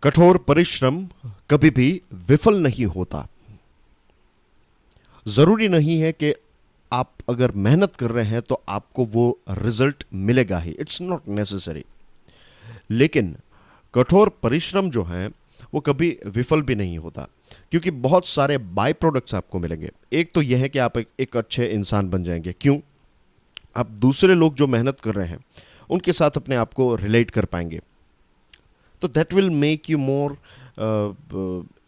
कठोर परिश्रम कभी भी विफल नहीं होता। जरूरी नहीं है कि आप अगर मेहनत कर रहे हैं तो आपको वो रिजल्ट मिलेगा ही, इट्स नॉट नेसेसरी। लेकिन कठोर परिश्रम जो है वो कभी विफल भी नहीं होता, क्योंकि बहुत सारे बाय प्रोडक्ट्स आपको मिलेंगे। एक तो यह है कि आप एक अच्छे इंसान बन जाएंगे। क्यों? आप दूसरे लोग जो मेहनत कर रहे हैं उनके साथ अपने आप को रिलेट कर पाएंगे, तो that will make you more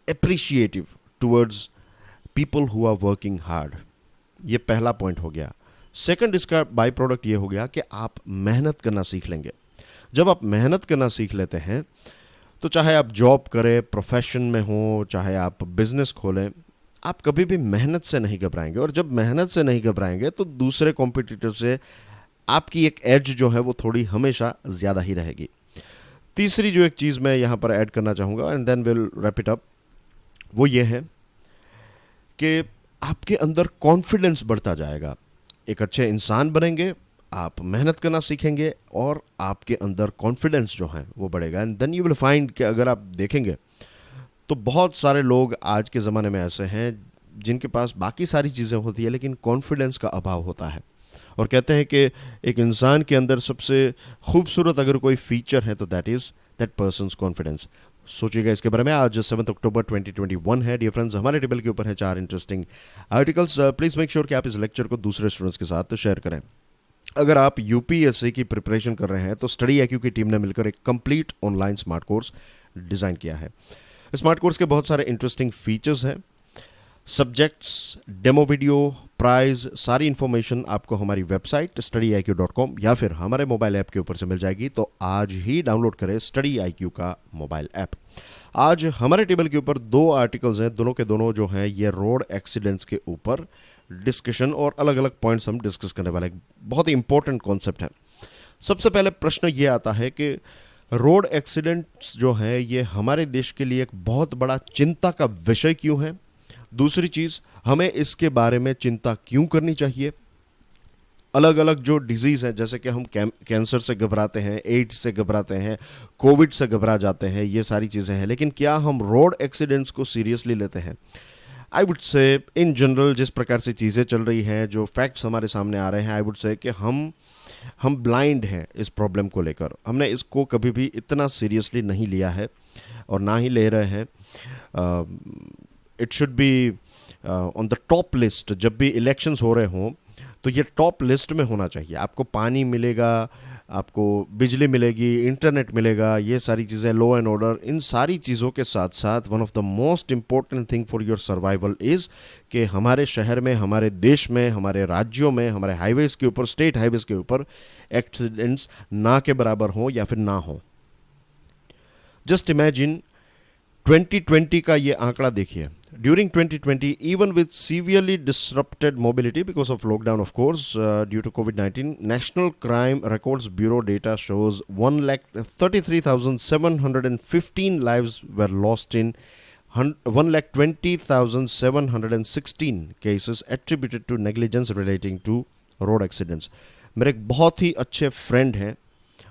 appreciative towards people who are working hard. ये पहला पॉइंट हो गया। सेकंड, इसका बाय प्रोडक्ट ये हो गया कि आप मेहनत करना सीख लेंगे। जब आप मेहनत करना सीख लेते हैं तो चाहे आप जॉब करें, प्रोफेशन में हो, चाहे आप बिजनेस खोलें, आप कभी भी मेहनत से नहीं घबराएंगे। और जब मेहनत से नहीं घबराएंगे तो दूसरे कॉम्पिटिटर से आपकी एक एज जो है वो थोड़ी हमेशा ज़्यादा ही रहेगी। तीसरी जो एक चीज़ मैं यहाँ पर ऐड करना चाहूँगा, and then will wrap it up, वो ये है कि आपके अंदर कॉन्फिडेंस बढ़ता जाएगा। एक अच्छे इंसान बनेंगे, आप मेहनत करना सीखेंगे और आपके अंदर कॉन्फिडेंस जो है वो बढ़ेगा। And then you will find कि अगर आप देखेंगे तो बहुत सारे लोग आज के ज़माने में ऐसे हैं जिनके पास बाकी सारी चीज़ें होती है लेकिन कॉन्फिडेंस का अभाव होता है। और कहते हैं कि एक इंसान के अंदर सबसे खूबसूरत अगर कोई फीचर है तो that is that persons confidence. सोचिएगा इसके बारे में। आज 7 अक्टूबर 2021 है। डियर फ्रेंड्स, हमारे टेबल के ऊपर है 4 interesting articles. Please make sure कि आप इस लेक्चर को दूसरे स्टूडेंट्स के साथ शेयर करें। अगर आप यूपीएससी की प्रिपरेशन कर रहे हैं तो स्टडी IQ की टीम ने मिलकर एक complete online smart course design किया है। स्मार्ट कोर्स के बहुत सारे इंटरेस्टिंग फीचर्स हैं, सब्जेक्ट्स, डेमो वीडियो, प्राइज, सारी इन्फॉर्मेशन आपको हमारी वेबसाइट studyIQ.com या फिर हमारे मोबाइल ऐप के ऊपर से मिल जाएगी। तो आज ही डाउनलोड करें स्टडी IQ का मोबाइल ऐप। आज हमारे टेबल के ऊपर 2 आर्टिकल्स हैं, दोनों के दोनों जो हैं ये रोड एक्सीडेंट्स के ऊपर डिस्कशन और अलग अलग पॉइंट्स हम डिस्कस करने वाले हैं। बहुत ही इंपॉर्टेंट कॉन्सेप्ट है। सबसे पहले प्रश्न ये आता है कि रोड एक्सीडेंट्स जो हैं ये हमारे देश के लिए एक बहुत बड़ा चिंता का विषय क्यों है। दूसरी चीज़, हमें इसके बारे में चिंता क्यों करनी चाहिए। अलग अलग जो डिजीज़ हैं, जैसे कि हम कैंसर से घबराते हैं, एड्स से घबराते हैं, कोविड से घबरा जाते हैं, ये सारी चीज़ें हैं, लेकिन क्या हम रोड एक्सीडेंट्स को सीरियसली लेते हैं? I would say in general जिस प्रकार से चीज़ें चल रही हैं, जो फैक्ट्स हमारे सामने आ रहे हैं, आई वुड से कि हम ब्लाइंड हैं इस प्रॉब्लम को लेकर। हमने इसको कभी भी इतना सीरियसली नहीं लिया है और ना ही ले रहे हैं। It should be on the top list. जब भी इलेक्शंस हो रहे हों तो ये टॉप लिस्ट में होना चाहिए। आपको पानी मिलेगा, आपको बिजली मिलेगी, इंटरनेट मिलेगा, ये सारी चीज़ें, लॉ एंड ऑर्डर, इन सारी चीज़ों के साथ साथ one of the most important thing for your survival is कि हमारे शहर में, हमारे देश में, हमारे राज्यों में, हमारे हाईवेज़ के ऊपर, स्टेट हाईवेज़ के ऊपर एक्सीडेंट्स ना के बराबर हों या फिर ना हो। जस्ट इमेजिन 2020 का ये आंकड़ा देखिए। During 2020, even with severely disrupted mobility because of lockdown, of course, due to COVID-19, National Crime Records Bureau data shows 1,33,715 lives were lost in 1,20,716 cases attributed to negligence relating to road accidents. मेरे एक बहुत ही अच्छे friend हैं,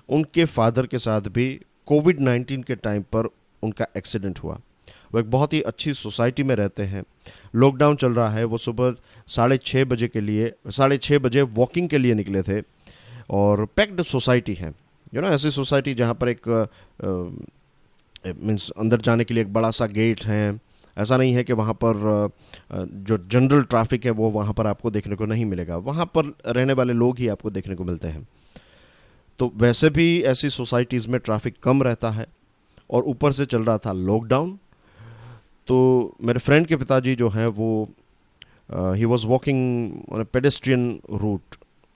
उनके father के साथ भी कोविड-19 के टाइम पर उनका एक्सीडेंट हुआ। वो एक बहुत ही अच्छी सोसाइटी में रहते हैं। लॉकडाउन चल रहा है, वो सुबह 6:30 बजे वॉकिंग के लिए निकले थे और पैक्ड सोसाइटी है, ऐसी सोसाइटी जहाँ पर एक मीन्स अंदर जाने के लिए एक बड़ा सा गेट है। ऐसा नहीं है कि वहाँ पर जो जनरल ट्रैफिक है वो वहाँ पर आपको देखने को नहीं मिलेगा, वहाँ पर रहने वाले लोग ही आपको देखने को मिलते हैं। तो वैसे भी ऐसी सोसाइटीज़ में ट्रैफिक कम रहता है और ऊपर से चल रहा था लॉकडाउन। तो मेरे फ्रेंड के पिताजी जो हैं वो ही was walking on a pedestrian route,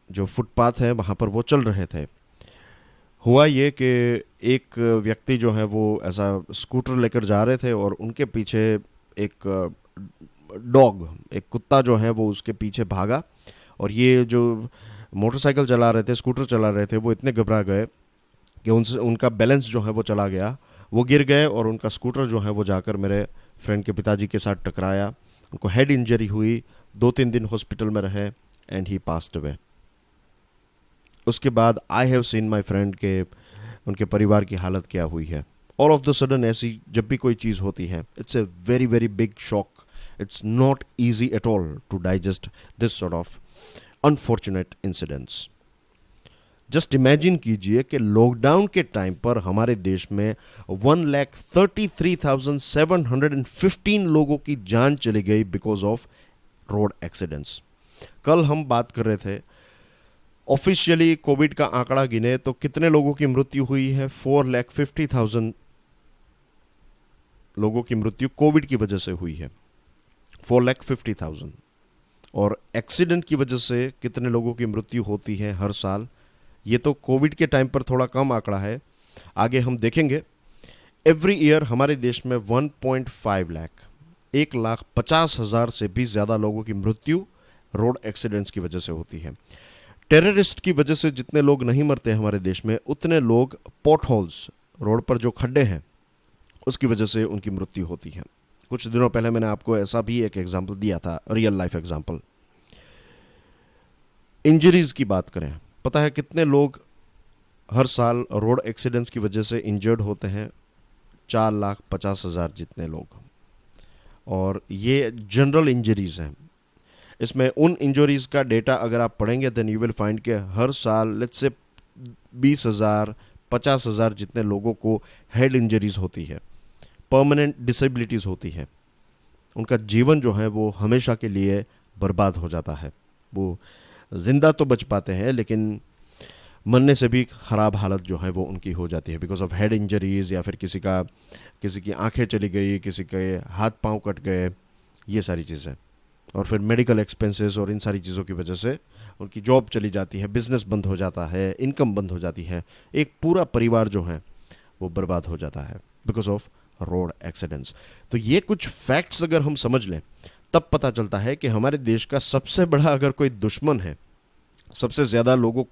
जो फुटपाथ है वहाँ पर वो चल रहे थे। हुआ ये कि एक व्यक्ति जो है वो ऐसा स्कूटर लेकर जा रहे थे और उनके पीछे एक डॉग, एक कुत्ता जो है वो उसके पीछे भागा और ये जो मोटरसाइकिल चला रहे थे, स्कूटर चला रहे थे, वो इतने घबरा गए कि उनका बैलेंस जो है वो चला गया, वो गिर गए और उनका स्कूटर जो है वो जाकर मेरे फ्रेंड के पिताजी के साथ टकराया। उनको हेड इंजरी हुई, 2-3 दिन हॉस्पिटल में रहे एंड ही पास्ड अवे। उसके बाद I have seen my friend के उनके परिवार की हालत क्या हुई है। ऑल ऑफ द सडन ऐसी जब भी कोई चीज़ होती है, it's a very very big shock. It's not easy at all to digest this sort of unfortunate incidents. Just imagine कीजिए कि लॉकडाउन के टाइम पर हमारे देश में 1,33,715 लोगों की जान चली गई बिकॉज ऑफ रोड एक्सीडेंट्स. कल हम बात कर रहे थे, ऑफिशियली कोविड का आंकड़ा गिने तो कितने लोगों की मृत्यु हुई है? 4,50,000 लोगों की मृत्यु कोविड की वजह से हुई है. 4,50,000. और एक्सीडेंट की वजह से कितने लोगों की मृत्यु होती है हर साल? ये तो कोविड के टाइम पर थोड़ा कम आंकड़ा है, आगे हम देखेंगे. एवरी ईयर हमारे देश में 1.5 लाख, 1,50,000 से भी ज़्यादा लोगों की मृत्यु रोड एक्सीडेंट्स की वजह से होती है. टेररिस्ट की वजह से जितने लोग नहीं मरते हमारे देश में, उतने लोग पॉट होल्स, रोड पर जो खड्डे हैं, उसकी वजह से उनकी मृत्यु होती है. कुछ दिनों पहले मैंने आपको ऐसा भी एक एग्जाम्पल दिया था, रियल लाइफ एग्जाम्पल. इंजरीज की बात करें, पता है कितने लोग हर साल रोड एक्सीडेंट्स की वजह से इंजर्ड होते हैं? 4,50,000 जितने लोग. और ये जनरल इंजरीज हैं. इसमें उन इंजरीज का डेटा अगर आप पढ़ेंगे देन यू विल फाइंड कि हर साल लेट्स से 20,000 50,000 जितने लोगों को हेड इंजरीज होती है, परमानेंट डिसेबिलिटीज होती है. उनका जीवन जो है वो हमेशा के लिए बर्बाद हो जाता है. वो जिंदा तो बच पाते हैं लेकिन मरने से भी ख़राब हालत जो है वो उनकी हो जाती है बिकॉज ऑफ हेड इंजरीज, या फिर किसी की आंखें चली गई, किसी के हाथ पांव कट गए, ये सारी चीज़ें. और फिर मेडिकल एक्सपेंसेस और इन सारी चीज़ों की वजह से उनकी जॉब चली जाती है, बिजनेस बंद हो जाता है, इनकम बंद हो जाती है. एक पूरा परिवार जो है वो बर्बाद हो जाता है बिकॉज ऑफ रोड एक्सीडेंट्स. तो ये कुछ फैक्ट्स अगर हम समझ लें तब पता चलता है कि हमारे देश का सबसे बड़ा अगर कोई दुश्मन है, सबसे ज़्यादा लोगों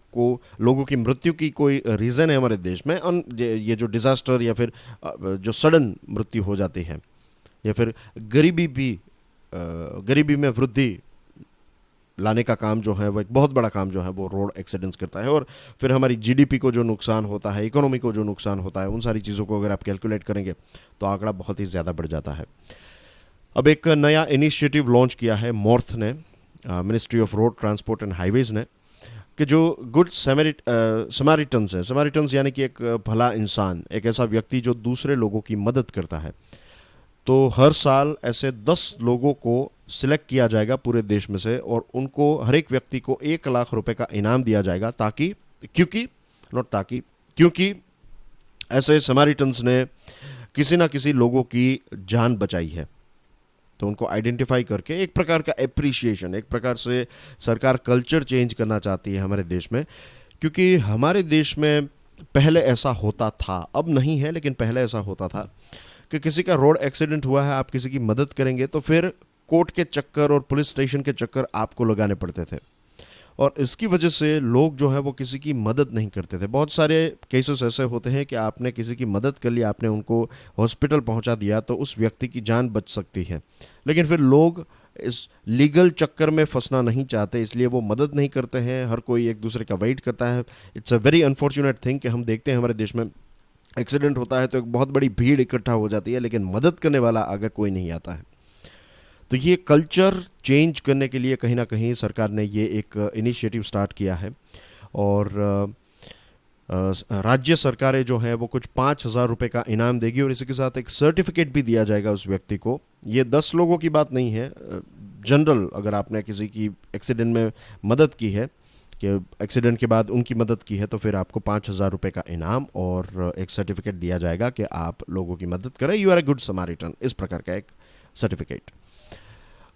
की मृत्यु की कोई रीज़न है हमारे देश में, ये जो डिज़ास्टर या फिर जो सडन मृत्यु हो जाती है, या फिर गरीबी में वृद्धि लाने का काम जो है वो एक बहुत बड़ा काम जो है वो रोड एक्सीडेंट्स करता है. और फिर हमारी जीडीपी को जो नुकसान होता है, इकोनॉमी को जो नुकसान होता है, उन सारी चीज़ों को अगर आप कैलकुलेट करेंगे तो आंकड़ा बहुत ही ज़्यादा बढ़ जाता है. अब एक नया इनिशिएटिव लॉन्च किया है मॉर्थ ने, ministry of road transport and highways ने, कि जो गुड समारिटन्स है, समारिटन्स यानी कि एक भला इंसान, एक ऐसा व्यक्ति जो दूसरे लोगों की मदद करता है. तो हर साल ऐसे 10 लोगों को सिलेक्ट किया जाएगा पूरे देश में से, और उनको हर एक व्यक्ति को 1,00,000 रुपए का इनाम दिया जाएगा क्योंकि ऐसे समारिटन्स ने किसी ना किसी लोगों की जान बचाई है. तो उनको आइडेंटिफाई करके एक प्रकार का एप्रिशिएशन, एक प्रकार से सरकार कल्चर चेंज करना चाहती है हमारे देश में. क्योंकि हमारे देश में पहले ऐसा होता था, अब नहीं है लेकिन पहले ऐसा होता था कि किसी का रोड एक्सीडेंट हुआ है, आप किसी की मदद करेंगे तो फिर कोर्ट के चक्कर और पुलिस स्टेशन के चक्कर आपको लगाने पड़ते थे. और इसकी वजह से लोग जो है वो किसी की मदद नहीं करते थे. बहुत सारे केसेस ऐसे होते हैं कि आपने किसी की मदद कर ली, आपने उनको हॉस्पिटल पहुंचा दिया तो उस व्यक्ति की जान बच सकती है, लेकिन फिर लोग इस लीगल चक्कर में फंसना नहीं चाहते, इसलिए वो मदद नहीं करते हैं. हर कोई एक दूसरे का वेट करता है. It's a very unfortunate thing कि हम देखते हैं हमारे देश में एक्सीडेंट होता है तो एक बहुत बड़ी भीड़ इकट्ठा हो जाती है, लेकिन मदद करने वाला आगे कोई नहीं आता है. तो ये कल्चर चेंज करने के लिए कहीं ना कहीं सरकार ने ये एक इनिशिएटिव स्टार्ट किया है. और राज्य सरकारें जो हैं वो कुछ 5,000 रुपये का इनाम देगी, और इसी के साथ एक सर्टिफिकेट भी दिया जाएगा उस व्यक्ति को. ये 10 लोगों की बात नहीं है, जनरल अगर आपने किसी की एक्सीडेंट में मदद की है, कि एक्सीडेंट के बाद उनकी मदद की है, तो फिर आपको 5,000 रुपये का इनाम और एक सर्टिफिकेट दिया जाएगा कि आप लोगों की मदद करें, you are a good Samaritan, इस प्रकार का एक सर्टिफिकेट.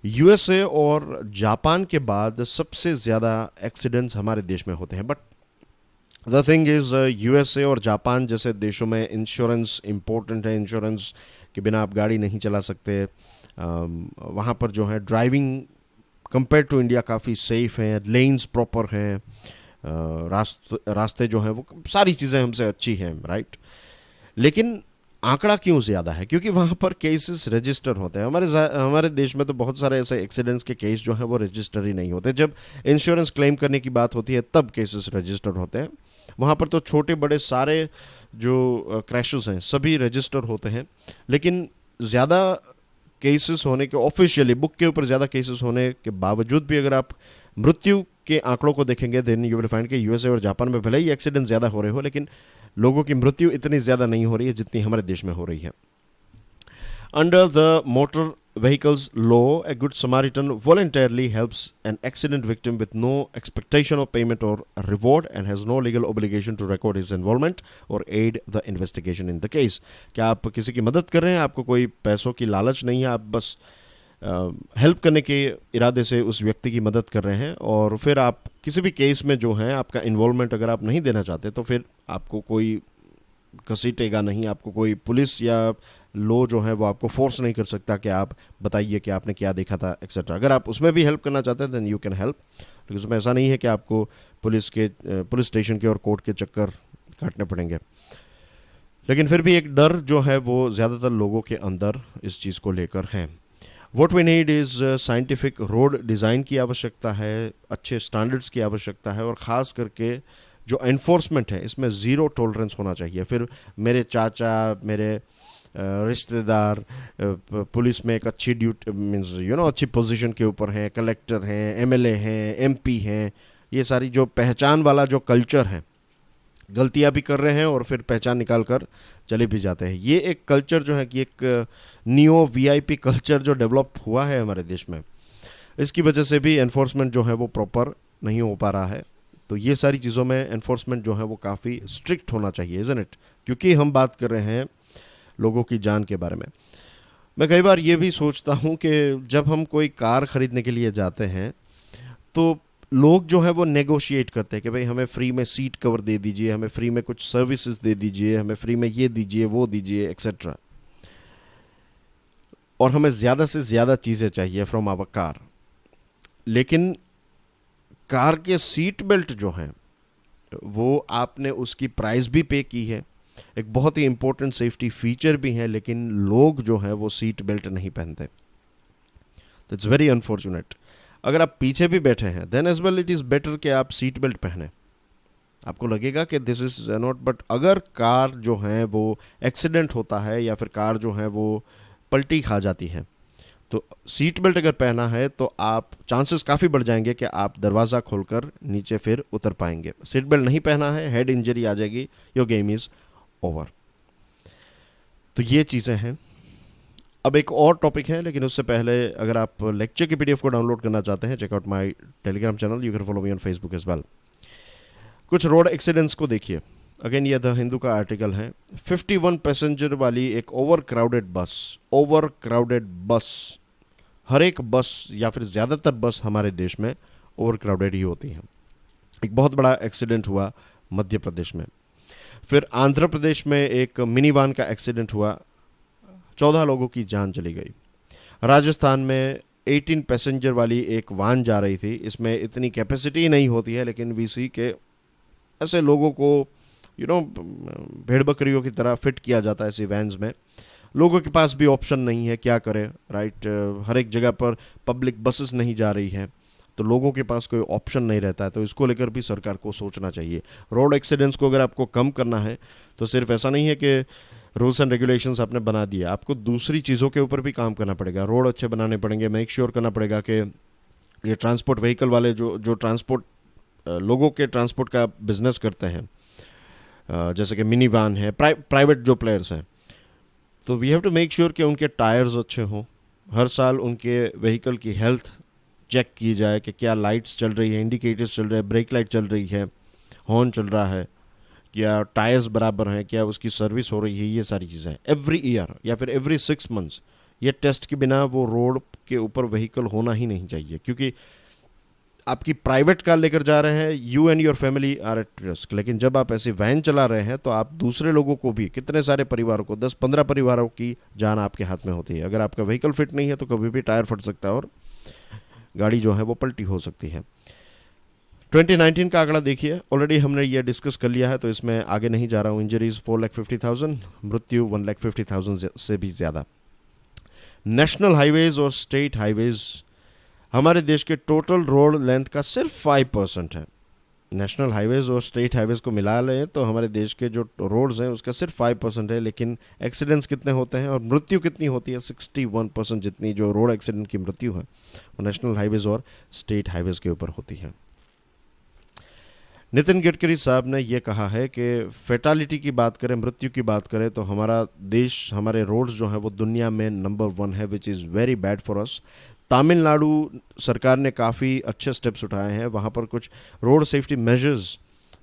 यूएसए और जापान के बाद सबसे ज़्यादा एक्सीडेंट्स हमारे देश में होते हैं. But the thing is, USA और जापान जैसे देशों में इंश्योरेंस इम्पोर्टेंट है. इंश्योरेंस के बिना आप गाड़ी नहीं चला सकते. वहाँ पर जो है ड्राइविंग कंपेयर टू इंडिया काफ़ी सेफ हैं, लेन्स प्रॉपर हैं, रास्ते जो हैं वो सारी चीज़ें हमसे अच्छी हैं, राइट. लेकिन आंकड़ा क्यों ज़्यादा है? क्योंकि वहाँ पर केसेस रजिस्टर होते हैं. हमारे देश में तो बहुत सारे ऐसे एक्सीडेंट्स के केस जो हैं वो रजिस्टर ही नहीं होते. जब इंश्योरेंस क्लेम करने की बात होती है तब केसेस रजिस्टर होते हैं. वहाँ पर तो छोटे बड़े सारे जो क्रैशेस हैं सभी रजिस्टर होते हैं, लेकिन ज़्यादा केसेस होने के, ऑफिशियली बुक के ऊपर ज़्यादा केसेस होने के बावजूद भी अगर आप मृत्यु के आंकड़ों को देखेंगे, देन यू विल फाइंड कि यूएसए और जापान में भले ही एक्सीडेंट ज़्यादा हो रहे हो, लेकिन लोगों की मृत्यु इतनी ज़्यादा नहीं हो रही है जितनी हमारे देश में हो रही है। Under the motor vehicles law, a good Samaritan voluntarily helps an accident victim with no expectation of payment or reward and has no legal obligation to record his involvement or aid the investigation in the case. क्या आप किसी की मदद कर रहे हैं, आपको कोई पैसों की लालच नहीं है, आप बस हेल्प करने के इरादे से उस व्यक्ति की मदद कर रहे हैं, और फिर आप किसी भी केस में जो है आपका इन्वॉल्वमेंट अगर आप नहीं देना चाहते तो फिर आपको कोई घसीटेगा नहीं, आपको कोई पुलिस या लो जो है वो आपको फोर्स नहीं कर सकता कि आप बताइए कि आपने क्या देखा था एक्सेट्रा। अगर आप उसमें भी हेल्प करना चाहते हैं देन यू कैन हेल्प, लेकिन उसमें ऐसा नहीं है कि आपको पुलिस स्टेशन के और कोर्ट के चक्कर काटने पड़ेंगे। लेकिन फिर भी एक डर जो है वो ज़्यादातर लोगों के अंदर इस चीज़ को लेकर है। What we need is scientific road design की आवश्यकता है, अच्छे स्टैंडर्ड्स की आवश्यकता है, और ख़ास करके जो एनफोर्समेंट है इसमें ज़ीरो टॉलरेंस होना चाहिए। फिर मेरे चाचा, मेरे रिश्तेदार पुलिस में एक अच्छी ड्यूटी मीन्स अच्छी पोजीशन के ऊपर हैं, कलेक्टर हैं, एमएलए हैं, एमपी हैं, ये सारी जो पहचान वाला जो कल्चर है, गलतियां भी कर रहे हैं और फिर पहचान निकाल कर चले भी जाते हैं। ये एक कल्चर जो है कि एक नियो वीआईपी कल्चर जो डेवलप हुआ है हमारे देश में, इसकी वजह से भी एनफोर्समेंट जो है वो प्रॉपर नहीं हो पा रहा है। तो ये सारी चीज़ों में एनफोर्समेंट जो है वो काफ़ी स्ट्रिक्ट होना चाहिए, इज़न्ट इट, क्योंकि हम बात कर रहे हैं लोगों की जान के बारे में। मैं कई बार ये भी सोचता हूँ कि जब हम कोई कार ख़रीदने के लिए जाते हैं तो लोग जो है वो नेगोशिएट करते हैं कि भाई हमें फ्री में सीट कवर दे दीजिए, हमें फ्री में कुछ सर्विसेज दे दीजिए, हमें फ्री में ये दीजिए, वो दीजिए, एक्सेट्रा, और हमें ज़्यादा से ज़्यादा चीज़ें चाहिए फ्रॉम आवर कार। लेकिन कार के सीट बेल्ट जो हैं वो आपने उसकी प्राइस भी पे की है, एक बहुत ही इंपॉर्टेंट सेफ्टी फीचर भी है, लेकिन लोग जो हैं वो सीट बेल्ट नहीं पहनते। तो इट्स वेरी अनफॉर्चुनेट। अगर आप पीछे भी बैठे हैं then as well it is better कि आप सीट बेल्ट पहने, आपको लगेगा कि दिस इज़ नॉट। बट अगर कार जो है वो एक्सीडेंट होता है या फिर कार जो है वो पलटी खा जाती है, तो सीट बेल्ट अगर पहना है तो आप चांसेस काफ़ी बढ़ जाएंगे कि आप दरवाज़ा खोलकर नीचे फिर उतर पाएंगे। सीट बेल्ट नहीं पहना है, हेड इंजरी आ जाएगी, योर गेम इज़ ओवर। तो ये चीज़ें हैं। अब एक और टॉपिक है, लेकिन उससे पहले अगर आप लेक्चर की पीडीएफ को डाउनलोड करना चाहते हैं, check out my Telegram channel, you can follow me on Facebook as well. कुछ रोड एक्सीडेंट्स को देखिए। अगेन ये द हिंदू का आर्टिकल है। 51 पैसेंजर वाली एक ओवर क्राउडेड बस, हर एक बस या फिर ज़्यादातर बस हमारे देश में ओवर क्राउडेड ही होती हैं। एक बहुत बड़ा एक्सीडेंट हुआ मध्य प्रदेश में। फिर आंध्र प्रदेश में एक मिनी वान का एक्सीडेंट हुआ, 14 लोगों की जान चली गई। राजस्थान में 18 पैसेंजर वाली एक वान जा रही थी, इसमें इतनी कैपेसिटी नहीं होती है, लेकिन वीसी के ऐसे लोगों को भेड़ बकरियों की तरह फिट किया जाता है ऐसी वैन्स में। लोगों के पास भी ऑप्शन नहीं है, क्या करें, राइट। हर एक जगह पर पब्लिक बसेस नहीं जा रही हैं, तो लोगों के पास कोई ऑप्शन नहीं रहता है। तो इसको लेकर भी सरकार को सोचना चाहिए। रोड एक्सीडेंट्स को अगर आपको कम करना है तो सिर्फ ऐसा नहीं है कि रूल्स एंड रेगुलेशंस आपने बना दिए, आपको दूसरी चीज़ों के ऊपर भी काम करना पड़ेगा। रोड अच्छे बनाने पड़ेंगे, मेक श्योर करना पड़ेगा कि ये ट्रांसपोर्ट व्हीकल वाले जो ट्रांसपोर्ट लोगों के ट्रांसपोर्ट का बिजनेस करते हैं, जैसे कि मिनी वैन है, प्राइवेट जो प्लेयर्स हैं, तो we have to make sure कि उनके टायर्स अच्छे हों। हर साल उनके व्हीकल की हेल्थ चेक की जाए कि क्या लाइट्स चल रही है, इंडिकेटर्स चल रहे हैं, ब्रेक लाइट चल रही है, हॉर्न चल रहा है, क्या टायर्स बराबर हैं, क्या उसकी सर्विस हो रही है। ये सारी चीज़ें एवरी ईयर या फिर एवरी 6 मंथ्स ये टेस्ट के बिना वो रोड के ऊपर व्हीकल होना ही नहीं चाहिए, क्योंकि आपकी प्राइवेट कार लेकर जा रहे हैं, you and your family are at risk. लेकिन जब आप ऐसी वैन चला रहे हैं तो आप दूसरे लोगों को भी, कितने सारे परिवारों को, 10-15 परिवारों की जान आपके हाथ में होती है। अगर आपका व्हीकल फिट नहीं है तो कभी भी टायर फट सकता है और गाड़ी जो है वो पलटी हो सकती है। 2019 का आंकड़ा देखिए, ऑलरेडी हमने ये डिस्कस कर लिया है तो इसमें आगे नहीं जा रहा हूँ। इंजरीज 4,50,000, मृत्यु 1,50,000 से भी ज़्यादा। नेशनल हाईवेज और स्टेट हाईवेज हमारे देश के टोटल रोड लेंथ का सिर्फ 5% है। नेशनल हाईवेज और स्टेट हाईवेज को मिला लें तो हमारे देश के जो रोड्स हैं उसका सिर्फ 5% है, लेकिन एक्सीडेंट्स कितने होते हैं और मृत्यु कितनी होती है, 61% जितनी जो रोड एक्सीडेंट की मृत्यु है वो नेशनल हाईवेज और स्टेट हाईवेज के ऊपर होती है। नितिन गडकरी साहब ने ये कहा है कि फेटालिटी की बात करें, मृत्यु की बात करें, तो हमारा देश, हमारे रोड्स जो हैं वो दुनिया में नंबर 1 है, which is very bad for us. Tamil Nadu सरकार ने काफ़ी अच्छे स्टेप्स उठाए हैं, वहाँ पर कुछ रोड सेफ्टी मेजर्स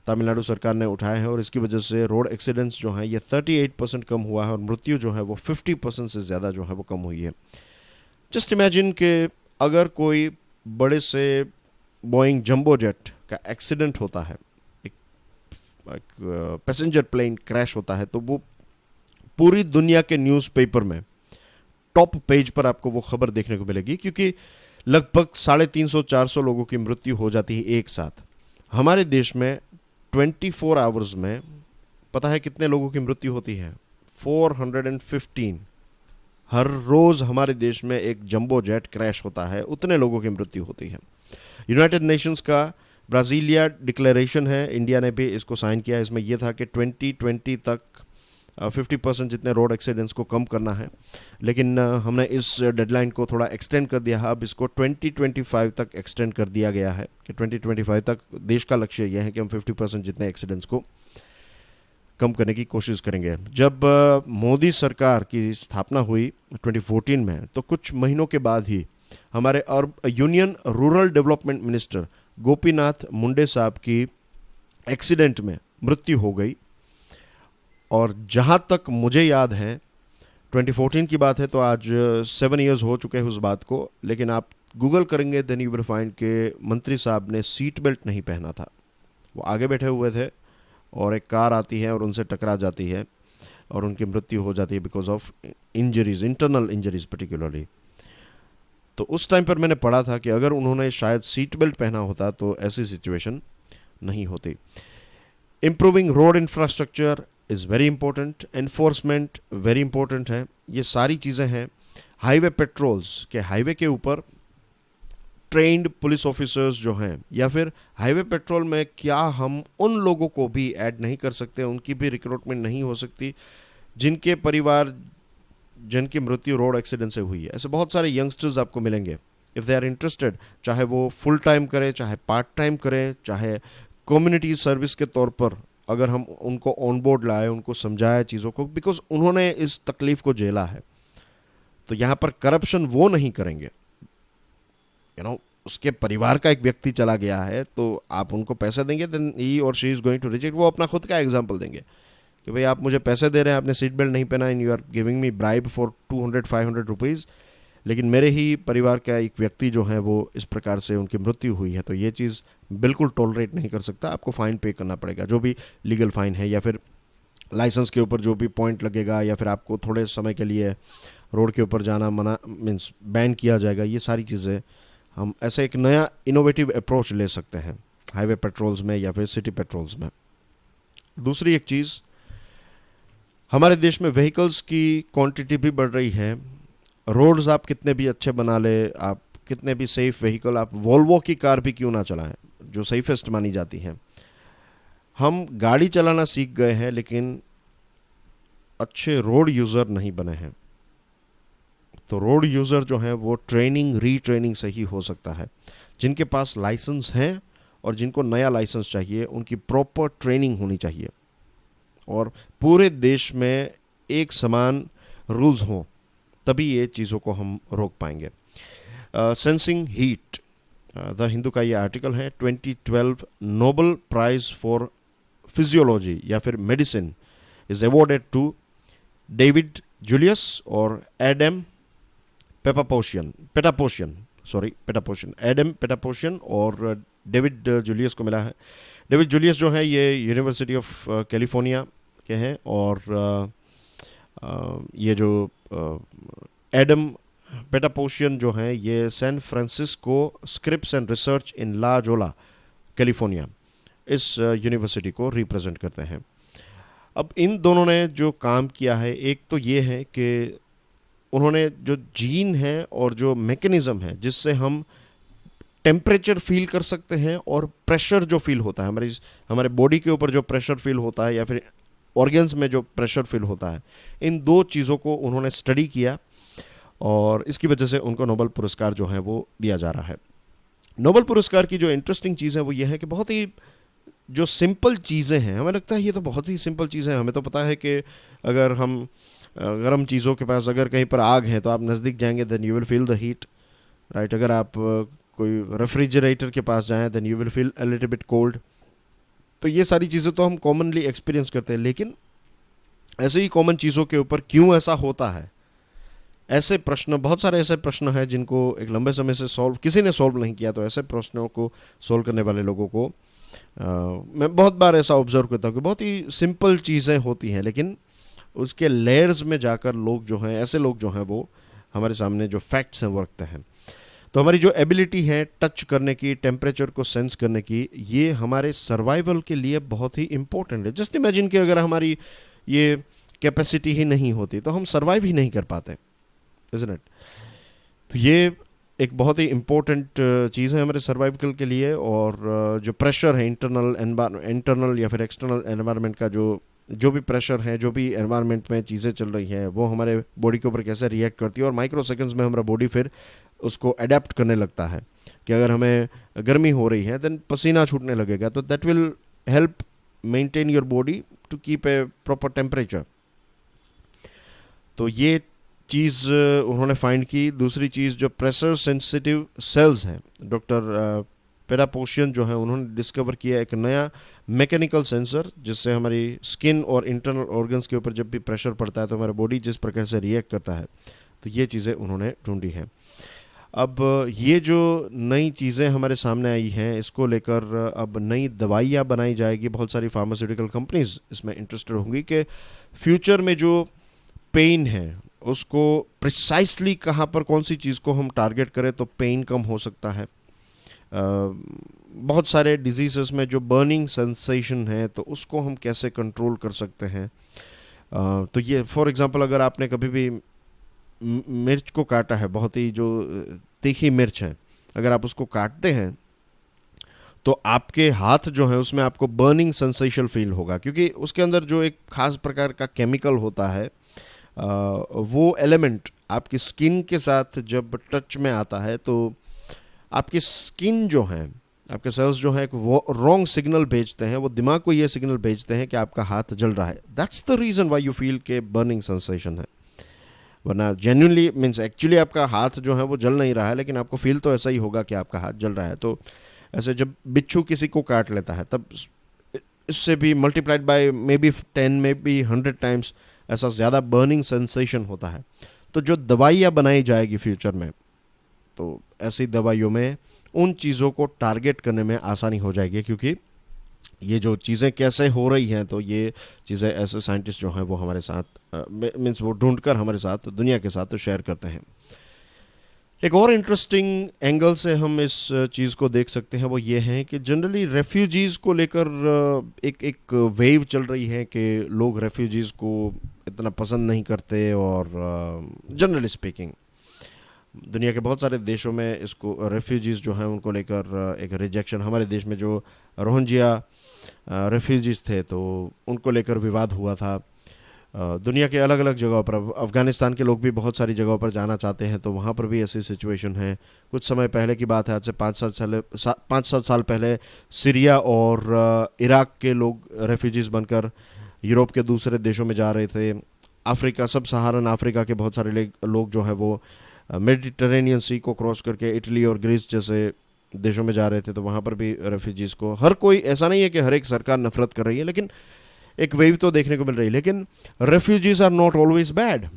तमिलनाडु सरकार ने उठाए हैं और इसकी वजह से रोड एक्सीडेंट्स जो हैं ये 38% कम हुआ है और मृत्यु जो है वो 50% से ज़्यादा जो है वो कम हुई है। जस्ट इमेजिन कि अगर कोई बड़े से बोइंग जंबो जेट का एक्सीडेंट होता है, एक पैसेंजर प्लेन क्रैश होता है, तो वो पूरी दुनिया के न्यूज़पेपर में टॉप पेज पर आपको वो खबर देखने को मिलेगी, क्योंकि लगभग 350-400 लोगों की मृत्यु हो जाती है एक साथ। हमारे देश में 24 आवर्स में पता है कितने लोगों की मृत्यु होती है? 415। हर रोज़ हमारे देश में एक जंबो जेट क्रैश होता है, उतने लोगों की मृत्यु होती है। यूनाइटेड नेशंस का ब्राज़ीलिया डिक्लेरेशन है, इंडिया ने भी इसको साइन किया। इसमें यह था कि 2020 तक 50% जितने रोड एक्सीडेंट्स को कम करना है, लेकिन हमने इस डेडलाइन को थोड़ा एक्सटेंड कर दिया है। अब इसको 2025 तक एक्सटेंड कर दिया गया है कि 2025 तक देश का लक्ष्य यह है कि हम 50% जितने एक्सीडेंट्स को कम करने की कोशिश करेंगे। जब मोदी सरकार की स्थापना हुई 2014 में, तो कुछ महीनों के बाद ही हमारे union rural development minister Gopinath Munde साहब की एक्सीडेंट में मृत्यु हो गई। और जहाँ तक मुझे याद है 2014 की बात है, तो आज 7 इयर्स हो चुके हैं उस बात को, लेकिन आप गूगल करेंगे देन यू विल फाइंड के मंत्री साहब ने सीट बेल्ट नहीं पहना था। वो आगे बैठे हुए थे और एक कार आती है और उनसे टकरा जाती है और उनकी मृत्यु हो जाती है because of injuries, internal injuries particularly. तो उस टाइम पर मैंने पढ़ा था कि अगर उन्होंने शायद सीट बेल्ट पहना होता तो ऐसी सिचुएशन नहीं होती। Improving road infrastructure is very important, enforcement very important है। ये सारी चीज़ें हैं। हाईवे पेट्रोल्स के हाईवे के ऊपर ट्रेंड पुलिस ऑफिसर्स जो हैं, या फिर हाईवे पेट्रोल में क्या हम उन लोगों को भी ऐड नहीं कर सकते, उनकी भी रिक्रूटमेंट नहीं हो सकती जिनके परिवार, जिनकी मृत्यु रोड एक्सीडेंट से हुई है? ऐसे बहुत सारे यंगस्टर्स आपको मिलेंगे। इफ़ दे आर इंटरेस्टेड, चाहे वो फुल टाइम करें, चाहे पार्ट टाइम करें, चाहे कम्युनिटी सर्विस के तौर पर अगर हम उनको ऑन बोर्ड लाए, उनको समझाया चीज़ों को, बिकॉज उन्होंने इस तकलीफ़ को झेला है। तो यहाँ पर करप्शन वो नहीं करेंगे, उसके परिवार का एक व्यक्ति चला गया है तो आप उनको पैसे देंगे, देन ही और she is going to reject. वो अपना खुद का एग्जाम्पल देंगे कि भाई आप मुझे पैसे दे रहे हैं, आपने सीट बेल्ट नहीं पहना, and you are giving me bribe for 200-500 rupees, लेकिन मेरे ही परिवार का एक व्यक्ति जो है वो इस प्रकार से उनकी मृत्यु हुई है, तो ये चीज़ बिल्कुल टॉलरेट नहीं कर सकता। आपको फ़ाइन पे करना पड़ेगा, जो भी लीगल फ़ाइन है, या फिर लाइसेंस के ऊपर जो भी पॉइंट लगेगा, या फिर आपको थोड़े समय के लिए रोड के ऊपर जाना मना, मीन्स बैन किया जाएगा। ये सारी चीज़ें हम ऐसे एक नया इनोवेटिव अप्रोच ले सकते हैं हाईवे पेट्रोल्स में या फिर सिटी पेट्रोल्स में। दूसरी एक चीज़, हमारे देश में व्हीकल्स की क्वांटिटी भी बढ़ रही है। रोड्स आप कितने भी अच्छे बना ले, आप कितने भी सेफ व्हीकल, आप वोल्वो की कार भी क्यों ना चलाएं जो सेफेस्ट मानी जाती है। हम गाड़ी चलाना सीख गए हैं लेकिन अच्छे रोड यूज़र नहीं बने हैं। तो रोड यूज़र जो है वो ट्रेनिंग, रीट्रेनिंग से ही हो सकता है। जिनके पास लाइसेंस हैं और जिनको नया लाइसेंस चाहिए, उनकी प्रॉपर ट्रेनिंग होनी चाहिए और पूरे देश में एक समान रूल्स हों, तभी ये चीज़ों को हम रोक पाएंगे। सेंसिंग हीट, द हिंदू का ये आर्टिकल है। 2012 नोबेल प्राइज फॉर फिजियोलॉजी या फिर medicine is awarded to David Julius और एडम पेटापोशियन, एडम पेटापोशियन और डेविड जूलियस को मिला है। डेविड जूलियस जो है ये यूनिवर्सिटी ऑफ कैलिफोर्निया के हैं और ये जो एडम पेटापोशियन जो हैं ये San Francisco Scripps and research in La Jolla California, इस यूनिवर्सिटी को रिप्रेजेंट करते हैं। अब इन दोनों ने जो काम किया है, एक तो ये है कि उन्होंने जो जीन है और जो मैकेनिज़्म है जिससे हम टेम्परेचर फील कर सकते हैं और प्रेशर जो फील होता है हमारे बॉडी के ऊपर जो प्रेशर फील होता है या फिर ऑर्गन्स में जो प्रेशर फील होता है, इन दो चीज़ों को उन्होंने स्टडी किया और इसकी वजह से उनको नोबेल पुरस्कार जो है वो दिया जा रहा है। नोबेल पुरस्कार की जो इंटरेस्टिंग चीज़ है वो ये है कि बहुत ही जो सिंपल चीज़ें हैं, हमें लगता है ये तो बहुत ही सिंपल चीज़ें हैं, हमें तो पता है कि अगर हम गर्म चीज़ों के पास अगर कहीं पर आग है तो आप नज़दीक जाएंगे then you will feel the heat, right. अगर आप कोई रेफ्रिजरेटर के पास जाएं then you will feel a little bit cold. तो ये सारी चीज़ें तो हम कॉमनली एक्सपीरियंस करते हैं, लेकिन ऐसे ही कॉमन चीज़ों के ऊपर क्यों ऐसा होता है, ऐसे प्रश्न, बहुत सारे ऐसे प्रश्न हैं जिनको एक लंबे समय से किसी ने सॉल्व नहीं किया। तो ऐसे प्रश्नों को सॉल्व करने वाले लोगों को मैं बहुत बार ऐसा ऑब्जर्व करता हूँ कि बहुत ही सिंपल चीज़ें होती हैं, लेकिन उसके लेयर्स में जाकर लोग जो हैं, ऐसे लोग जो हैं वो हमारे सामने जो फैक्ट्स हैं वो रखते हैं। तो हमारी जो एबिलिटी है टच करने की, टेम्परेचर को सेंस करने की, ये हमारे सर्वाइवल के लिए बहुत ही इम्पोर्टेंट है। जस्ट इमेजिन कि अगर हमारी ये कैपेसिटी ही नहीं होती तो हम सर्वाइव ही नहीं कर पाते, इज़न्ट इट। तो ये एक बहुत ही इम्पोर्टेंट चीज़ है हमारे सर्वाइवल के लिए। और जो प्रेशर है इंटरनल या फिर एक्सटर्नल एनवायरनमेंट का, जो भी प्रेशर है, जो भी एनवायरनमेंट में चीज़ें चल रही हैं वो हमारे बॉडी के ऊपर कैसे रिएक्ट करती है, और माइक्रो सेकंड्स में हमारा बॉडी फिर उसको अडेप्ट करने लगता है कि अगर हमें गर्मी हो रही है देन पसीना छूटने लगेगा, तो that will help maintain your body to keep a proper temperature. तो ये चीज़ उन्होंने फाइंड की। दूसरी चीज़ जो प्रेशर सेंसिटिव सेल्स हैं, डॉक्टर पेरापोशियन जो है उन्होंने डिस्कवर किया एक नया मैकेनिकल सेंसर, जिससे हमारी स्किन और इंटरनल ऑर्गन्स के ऊपर जब भी प्रेशर पड़ता है तो हमारा बॉडी जिस प्रकार से रिएक्ट करता है। तो ये चीज़ें उन्होंने ढूंढी हैं। अब ये जो नई चीज़ें हमारे सामने आई हैं, इसको लेकर अब नई दवाइयाँ बनाई जाएगी। बहुत सारी फार्मास्यूटिकल कंपनीज इसमें इंटरेस्टेड होंगी कि फ्यूचर में जो पेन है उसको प्रिसाइसली कहाँ पर कौन सी चीज़ को हम टारगेट करें तो पेन कम हो सकता है। बहुत सारे डिजीज़ में जो बर्निंग सेंसेशन है तो उसको हम कैसे कंट्रोल कर सकते हैं। तो ये फॉर एग्जांपल अगर आपने कभी भी मिर्च को काटा है, बहुत ही जो तीखी मिर्च है, अगर आप उसको काटते हैं तो आपके हाथ जो है उसमें आपको बर्निंग सेंसेशन फील होगा, क्योंकि उसके अंदर जो एक खास प्रकार का केमिकल होता है, वो एलिमेंट आपकी स्किन के साथ जब टच में आता है तो आपकी स्किन जो है, आपके सेल्स जो है वो रॉन्ग सिग्नल भेजते हैं, वो दिमाग को ये सिग्नल भेजते हैं कि आपका हाथ जल रहा है। That's the reason why you feel के बर्निंग सेंसेशन है। वरना जेन्युइनली मीन्स एक्चुअली आपका हाथ जो है वो जल नहीं रहा है, लेकिन आपको फील तो ऐसा ही होगा कि आपका हाथ जल रहा है। तो ऐसे जब बिच्छू किसी को काट लेता है तब इससे भी multiplied by may be 10 may be 100 times ऐसा ज़्यादा बर्निंग सेंसेशन होता है। तो जो दवाइयाँ बनाई जाएगी फ्यूचर में, तो ऐसी दवाइयों में उन चीज़ों को टारगेट करने में आसानी हो जाएगी, क्योंकि ये जो चीज़ें कैसे हो रही हैं तो ये चीज़ें ऐसे साइंटिस्ट जो हैं वो हमारे साथ मीन्स वो ढूंढकर हमारे साथ दुनिया के साथ शेयर करते हैं। एक और इंटरेस्टिंग एंगल से हम इस चीज़ को देख सकते हैं वो ये है कि जनरली रेफ्यूजीज़ को लेकर एक वेव चल रही है कि लोग रेफ्यूजीज़ को इतना पसंद नहीं करते, और जनरली स्पीकिंग दुनिया के बहुत सारे देशों में इसको रेफ्यूजीज़ जो हैं उनको लेकर एक रिजेक्शन, हमारे देश में जो रोहिंग्या रेफ्यूजीज़ थे तो उनको लेकर विवाद हुआ था। दुनिया के अलग अलग जगहों पर, अफ़गानिस्तान के लोग भी बहुत सारी जगहों पर जाना चाहते हैं, तो वहाँ पर भी ऐसी सिचुएशन है। कुछ समय पहले की बात है, आज से 5-7 साल पहले सीरिया और इराक के लोग रेफ्यूजीज़ बनकर यूरोप के दूसरे देशों में जा रहे थे। अफ्रीका, सब सहारन अफ्रीका के बहुत सारे लोग जो हैं वो मेडिटरेनियन सी को क्रॉस करके इटली और ग्रीस जैसे देशों में जा रहे थे। तो वहाँ पर भी रेफ्यूजीज़ को, हर कोई, ऐसा नहीं है कि हर एक सरकार नफरत कर रही है, लेकिन एक वेव तो देखने को मिल रही है। लेकिन refugees are not always bad.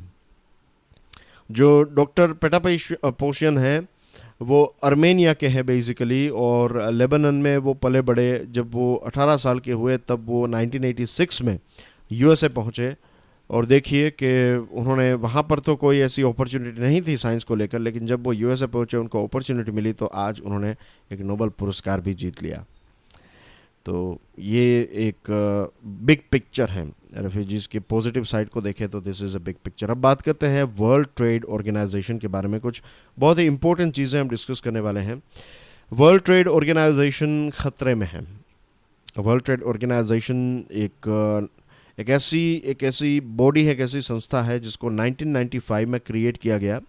जो डॉक्टर पेटापोशियन हैं वो अर्मेनिया के हैं बेसिकली, और लेबनान में वो पले बड़े। जब वो 18 साल के हुए तब वो 1986 में यूएसए पहुँचे, और देखिए कि उन्होंने वहाँ पर तो कोई ऐसी अपॉर्चुनिटी नहीं थी साइंस को लेकर, लेकिन जब वो यूएसए पहुँचे उनको अपॉर्चुनिटी मिली, तो आज उन्होंने एक नोबेल पुरस्कार भी जीत लिया। तो ये एक बिग पिक्चर है, रेफ्यूजीज़ की पॉजिटिव साइड को देखें तो this is a big picture. अब बात करते हैं वर्ल्ड ट्रेड ऑर्गेनाइजेशन के बारे में। कुछ बहुत ही इंपॉर्टेंट चीज़ें हम डिस्कस करने वाले हैं। वर्ल्ड ट्रेड ऑर्गेनाइजेशन खतरे में है। वर्ल्ड ट्रेड ऑर्गेनाइजेशन एक ऐसी बॉडी है, एक ऐसी संस्था है जिसको 1995 में क्रिएट किया गया।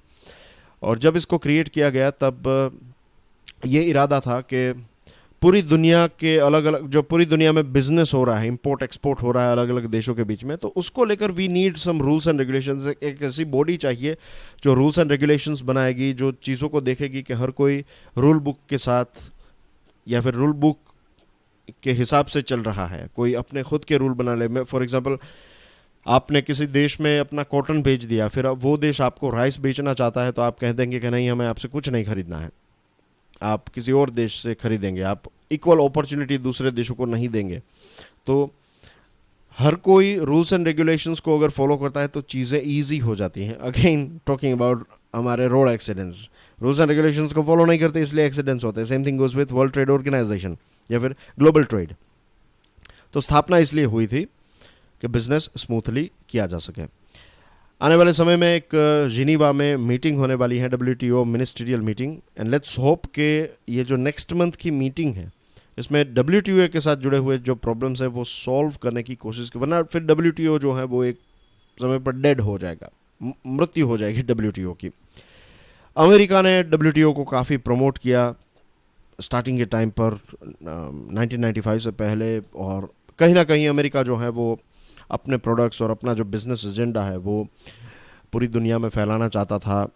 और जब इसको क्रिएट किया गया तब ये इरादा था कि पूरी दुनिया के अलग अलग, जो पूरी दुनिया में बिजनेस हो रहा है, इंपोर्ट एक्सपोर्ट हो रहा है अलग अलग देशों के बीच में, तो उसको लेकर we need some rules and regulations. एक ऐसी बॉडी चाहिए जो रूल्स एंड रेगुलेशंस बनाएगी, जो चीज़ों को देखेगी कि हर कोई रूल बुक के साथ या फिर रूल बुक के हिसाब से चल रहा है, कोई अपने खुद के रूल बना ले। फॉर एग्जांपल, आपने किसी देश में अपना कॉटन बेच दिया, फिर अब वो देश आपको राइस बेचना चाहता है, तो आप कह देंगे कि नहीं, हमें आपसे कुछ नहीं खरीदना है, आप किसी और देश से खरीदेंगे। आप इक्वल अपॉर्चुनिटी दूसरे देशों को नहीं देंगे। तो हर कोई रूल्स एंड रेगुलेशंस को अगर फॉलो करता है तो चीज़ें ईजी हो जाती हैं। अगेन टॉकिंग अबाउट हमारे road accidents, rules and regulations को फॉलो नहीं करते इसलिए एक्सीडेंट्स होते हैं। Same thing goes with World Trade Organization या फिर ग्लोबल ट्रेड। तो स्थापना इसलिए हुई थी कि बिजनेस स्मूथली किया जा सके। आने वाले समय में एक जिनीवा में मीटिंग होने वाली है, WTO ministerial meeting, and let's hope कि ये जो नेक्स्ट मंथ की मीटिंग है इसमें WTO के साथ जुड़े हुए जो प्रॉब्लम्स है वो सॉल्व करने की कोशिश की, वरना फिर WTO जो है वो एक समय पर डेड हो जाएगा, मृत्यु हो जाएगी WTO की। अमेरिका ने WTO को काफ़ी प्रमोट किया स्टार्टिंग के टाइम पर 1995 से पहले, और कहीं ना कहीं अमेरिका जो है वो अपने प्रोडक्ट्स और अपना जो बिजनेस एजेंडा है वो पूरी दुनिया में फैलाना चाहता था।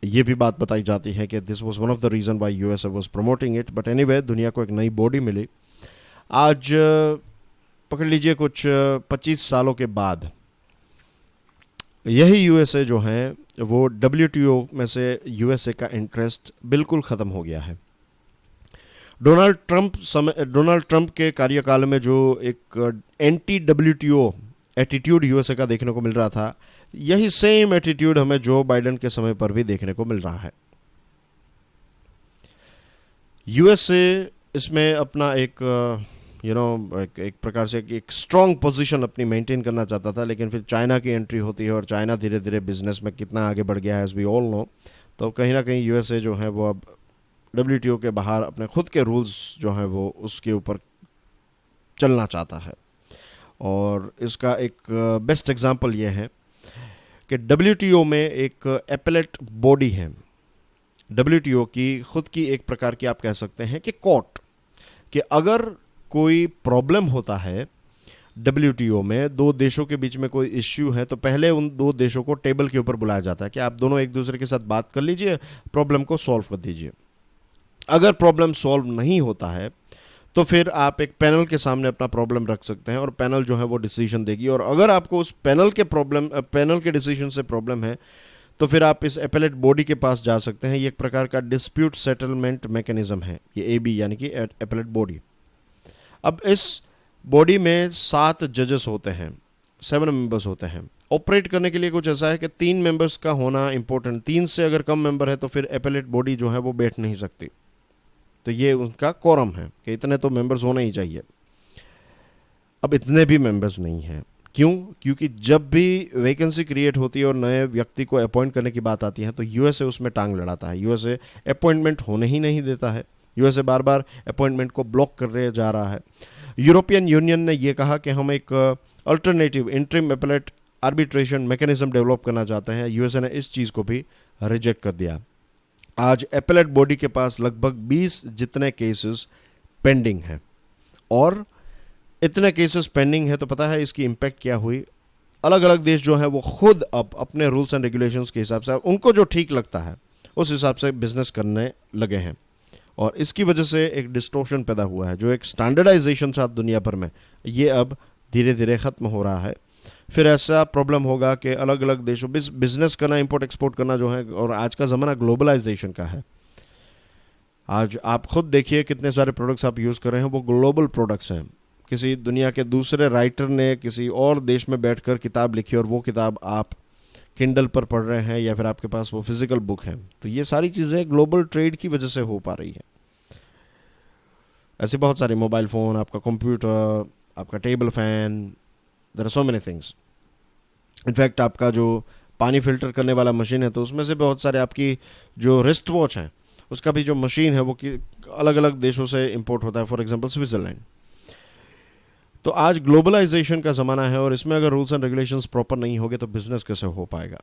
ये भी बात बताई जाती है कि this was one of the reason why USA was promoting it. But anyway, दुनिया को एक नई बॉडी मिली। आज पकड़ लीजिए कुछ 25 सालों के बाद यही यूएसए जो है वो WTO में से यूएसए का इंटरेस्ट बिल्कुल ख़त्म हो गया है। डोनाल्ड ट्रंप के कार्यकाल में जो एक एंटी WTO एटीट्यूड यूएसए का देखने को मिल रहा था, यही सेम एटीट्यूड हमें जो बाइडेन के समय पर भी देखने को मिल रहा है। यूएसए इसमें अपना एक एक प्रकार से एक स्ट्रॉन्ग पोजीशन अपनी मेंटेन करना चाहता था, लेकिन फिर चाइना की एंट्री होती है और चाइना धीरे धीरे बिजनेस में कितना आगे बढ़ गया है एज वी ऑल नो। तो कहीं ना कहीं यूएसए जो है वो अब WTO के बाहर अपने खुद के रूल्स जो हैं वो उसके ऊपर चलना चाहता है। और इसका एक बेस्ट एग्जांपल ये है कि WTO में एक एपेलेट बॉडी है, WTO की खुद की एक प्रकार की आप कह सकते हैं कि कोर्ट, कि अगर कोई प्रॉब्लम होता है WTO में, दो देशों के बीच में कोई इश्यू है, तो पहले उन दो देशों को टेबल के ऊपर बुलाया जाता है कि आप दोनों एक दूसरे के साथ बात कर लीजिए, प्रॉब्लम को सॉल्व कर दीजिए। अगर प्रॉब्लम सॉल्व नहीं होता है तो फिर आप एक पैनल के सामने अपना प्रॉब्लम रख सकते हैं और पैनल जो है वो डिसीजन देगी। और अगर आपको उस पैनल के डिसीजन से प्रॉब्लम है तो फिर आप इस एपेलेट बॉडी के पास जा सकते हैं। ये एक प्रकार का डिस्प्यूट सेटलमेंट मैकेनिज्म है, ये AB यानी कि एपेलेट बॉडी। अब इस बॉडी में 7 जजेस होते हैं, 7 मेंबर्स होते हैं। ऑपरेट करने के लिए कुछ ऐसा है कि 3 मेंबर्स का होना इंपॉर्टेंट, 3 से अगर कम मेंबर है तो फिर एपेलेट बॉडी जो है वो बैठ नहीं सकती। तो ये उनका कोरम है कि इतने तो मेंबर्स होने ही चाहिए। अब इतने भी मेंबर्स नहीं हैं, क्यों? क्योंकि जब भी वैकेंसी क्रिएट होती है और नए व्यक्ति को अपॉइंट करने की बात आती है तो यूएसए उसमें टांग लड़ाता है। यूएसए अपॉइंटमेंट होने ही नहीं देता है, यूएसए बार बार अपॉइंटमेंट को ब्लॉक कर रहे जा रहा है। यूरोपियन यूनियन ने यह कहा कि हम एक alternative interim appellate arbitration mechanism develop करना चाहते हैं। यूएसए ने इस चीज़ को भी रिजेक्ट कर दिया। आज एपेलेट बॉडी के पास लगभग 20 जितने केसेस पेंडिंग हैं, और इतने केसेस पेंडिंग है तो पता है इसकी इम्पैक्ट क्या हुई। अलग अलग देश जो है वो खुद अब अपने रूल्स एंड रेगुलेशंस के हिसाब से उनको जो ठीक लगता है उस हिसाब से बिजनेस करने लगे हैं, और इसकी वजह से एक डिस्टॉर्शन पैदा हुआ है। जो एक स्टैंडर्डाइजेशन था दुनिया भर में, ये अब धीरे धीरे ख़त्म हो रहा है। फिर ऐसा प्रॉब्लम होगा कि अलग अलग देशों बिजनेस करना, इंपोर्ट एक्सपोर्ट करना जो है, और आज का ज़माना ग्लोबलाइजेशन का है। आज आप खुद देखिए कितने सारे प्रोडक्ट्स आप यूज़ कर रहे हैं वो ग्लोबल प्रोडक्ट्स हैं। किसी दुनिया के दूसरे राइटर ने किसी और देश में बैठकर किताब लिखी और वो किताब आप किंडल पर पढ़ रहे हैं या फिर आपके पास वो फिजिकल बुक है। तो ये सारी चीज़ें ग्लोबल ट्रेड की वजह से हो पा रही है। ऐसे बहुत सारे मोबाइल फ़ोन, आपका कंप्यूटर, आपका table fan, there are so many things. In fact आपका जो पानी फिल्टर करने वाला मशीन है तो उसमें से बहुत सारे आपकी जो रिस्ट वॉच हैं उसका भी जो मशीन है वो अलग अलग देशों से इंपोर्ट होता है, फॉर एग्जांपल स्विट्ज़रलैंड। तो आज ग्लोबलाइजेशन का ज़माना है और इसमें अगर रूल्स एंड रेगुलेशंस प्रॉपर नहीं होंगे तो बिजनेस कैसे हो पाएगा।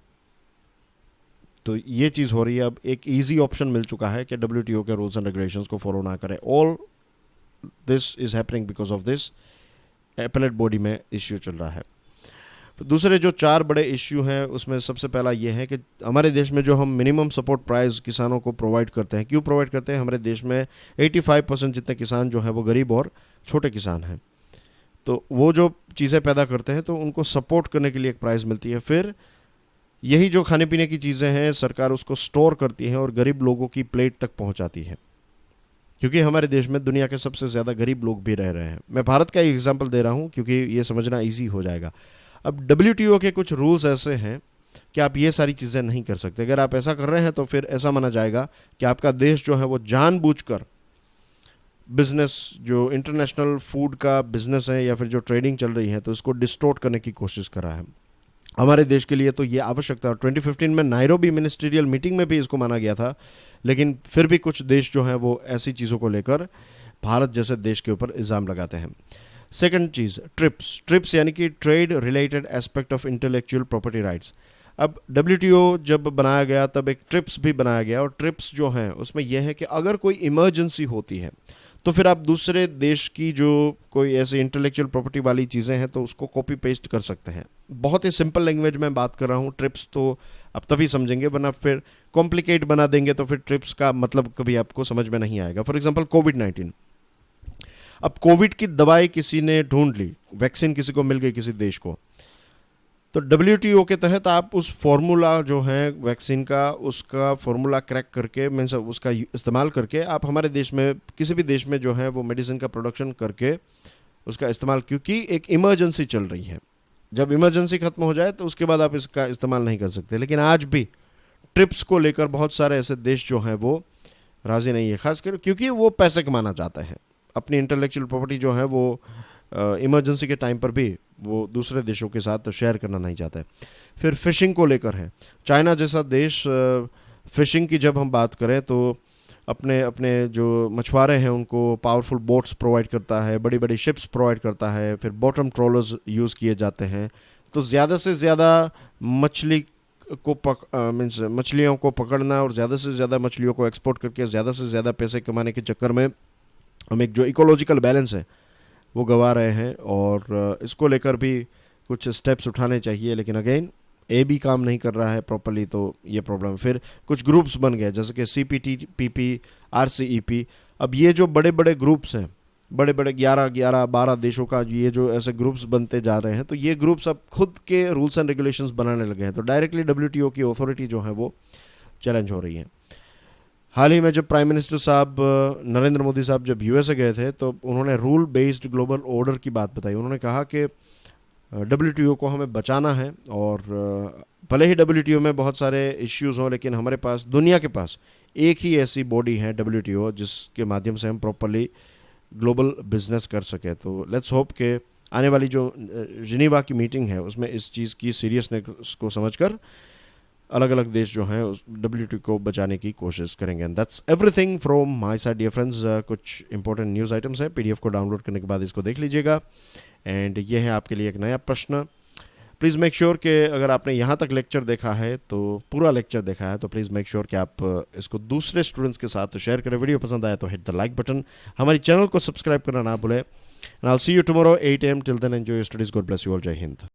तो ये चीज़ हो रही है। अब एक ईजी ऑप्शन मिल चुका है कि WTO के रूल्स एंड रेगुलेशंस को फॉलो ना करें। All this is happening because of this appellate body में इश्यू चल रहा है। दूसरे जो 4 बड़े इश्यू हैं उसमें सबसे पहला ये है कि हमारे देश में जो हम मिनिमम सपोर्ट प्राइस किसानों को प्रोवाइड करते हैं, क्यों प्रोवाइड करते हैं? हमारे देश में 85% जितने किसान जो हैं वो गरीब और छोटे किसान हैं। तो वो जो चीज़ें पैदा करते हैं तो उनको सपोर्ट करने के लिए एक प्राइस मिलती है। फिर यही जो खाने पीने की चीज़ें हैं सरकार उसको स्टोर करती है और गरीब लोगों की प्लेट तक पहुंचाती है, क्योंकि हमारे देश में दुनिया के सबसे ज़्यादा गरीब लोग भी रह रहे हैं। मैं भारत का एक एग्जांपल दे रहा हूं क्योंकि ये समझना इजी हो जाएगा। अब WTO के कुछ रूल्स ऐसे हैं कि आप ये सारी चीज़ें नहीं कर सकते। अगर आप ऐसा कर रहे हैं तो फिर ऐसा माना जाएगा कि आपका देश जो है वो जानबूझकर बिजनेस, जो इंटरनेशनल फूड का बिजनेस है या फिर जो ट्रेडिंग चल रही है, तो इसको डिस्टोर्ट करने की कोशिश कर रहा है। हमारे देश के लिए तो ये आवश्यकता है। 2015 में नायरोबी मिनिस्ट्रियल मीटिंग में भी इसको माना गया था, लेकिन फिर भी कुछ देश जो हैं वो ऐसी चीज़ों को लेकर भारत जैसे देश के ऊपर इल्ज़ाम लगाते हैं। सेकंड चीज़, ट्रिप्स यानी कि trade related aspect of intellectual property rights. अब WTO जब बनाया गया तब एक ट्रिप्स भी बनाया गया, और ट्रिप्स जो हैं उसमें यह है कि अगर कोई इमरजेंसी होती है तो फिर आप दूसरे देश की जो कोई ऐसी इंटेलेक्चुअल प्रॉपर्टी वाली चीज़ें हैं तो उसको कॉपी पेस्ट कर सकते हैं। बहुत ही सिंपल लैंग्वेज में बात कर रहा हूँ। ट्रिप्स तो आप तभी समझेंगे, वरना फिर कॉम्प्लिकेट बना देंगे तो फिर ट्रिप्स का मतलब कभी आपको समझ में नहीं आएगा। फॉर एग्जांपल कोविड-19। अब कोविड की दवाई किसी ने ढूंढ ली, वैक्सीन किसी को मिल गई किसी देश को, तो WTO के तहत आप उस फॉर्मूला जो है वैक्सीन का, उसका फॉर्मूला क्रैक करके, मीन्स उसका इस्तेमाल करके आप हमारे देश में किसी भी देश में जो है वो मेडिसिन का प्रोडक्शन करके उसका इस्तेमाल, क्योंकि एक इमरजेंसी चल रही है। जब इमरजेंसी खत्म हो जाए तो उसके बाद आप इसका इस्तेमाल नहीं कर सकते। लेकिन आज भी ट्रिप्स को लेकर बहुत सारे ऐसे देश जो हैं वो राज़ी नहीं है, खासकर क्योंकि वो पैसे कमाना चाहते हैं। अपनी इंटेलेक्चुअल प्रॉपर्टी जो है वो इमरजेंसी के टाइम पर भी वो दूसरे देशों के साथ शेयर करना नहीं चाहता है। फिर फिशिंग को लेकर है। चाइना जैसा देश फिशिंग की जब हम बात करें तो अपने अपने जो मछुआरे हैं उनको पावरफुल बोट्स प्रोवाइड करता है, बड़ी बड़ी शिप्स प्रोवाइड करता है, फिर बॉटम ट्रोलर्स यूज़ किए जाते हैं। तो ज़्यादा से ज़्यादा मछली को मीन्स मछलियों को पकड़ना और ज़्यादा से ज़्यादा मछलियों को एक्सपोर्ट करके ज़्यादा से ज़्यादा पैसे कमाने के चक्कर में हम एक जो इकोलॉजिकल बैलेंस है वो गंवा रहे हैं, और इसको लेकर भी कुछ स्टेप्स उठाने चाहिए। लेकिन अगेन भी काम नहीं कर रहा है प्रॉपर्ली, तो ये प्रॉब्लम। फिर कुछ ग्रुप्स बन गए जैसे कि CPTPP, RCEP। अब ये जो बड़े बड़े ग्रुप्स हैं, बड़े बड़े 11-12 देशों का ये जो ऐसे ग्रुप्स बनते जा रहे हैं, तो ये ग्रुप्स अब खुद के रूल्स एंड रेगुलेशंस बनाने लगे हैं। तो डायरेक्टली WTO की अथॉरिटी जो है वो चैलेंज हो रही है। हाल ही में जब प्राइम मिनिस्टर साहब नरेंद्र मोदी साहब जब USA गए थे तो उन्होंने रूल बेस्ड ग्लोबल ऑर्डर की बात बताई। उन्होंने कहा कि WTO को हमें बचाना है, और भले ही WTO में बहुत सारे इश्यूज़ हों, लेकिन हमारे पास, दुनिया के पास एक ही ऐसी बॉडी है WTO जिसके माध्यम से हम प्रॉपरली ग्लोबल बिजनेस कर सके। तो लेट्स होप कि आने वाली जो जिनीवा की मीटिंग है उसमें इस चीज़ की सीरियसनेस को समझकर अलग अलग देश जो हैं उस WTO को बचाने की कोशिश करेंगे। And that's everything from my side dear friends. कुछ इंपॉर्टेंट न्यूज़ आइटम्स हैं, PDF को डाउनलोड करने के बाद इसको देख लीजिएगा। एंड ये है आपके लिए एक नया प्रश्न। प्लीज़ मेक श्योर कि अगर आपने यहाँ तक लेक्चर देखा है, तो पूरा लेक्चर देखा है, तो प्लीज़ मेक श्योर कि आप इसको दूसरे स्टूडेंट्स के साथ शेयर करें। वीडियो पसंद आया तो हिट द लाइक बटन, हमारी चैनल को सब्सक्राइब करना ना भूलें। And I will see you tomorrow 8 AM। Till then enjoy your studies. God bless you all. जय हिंद।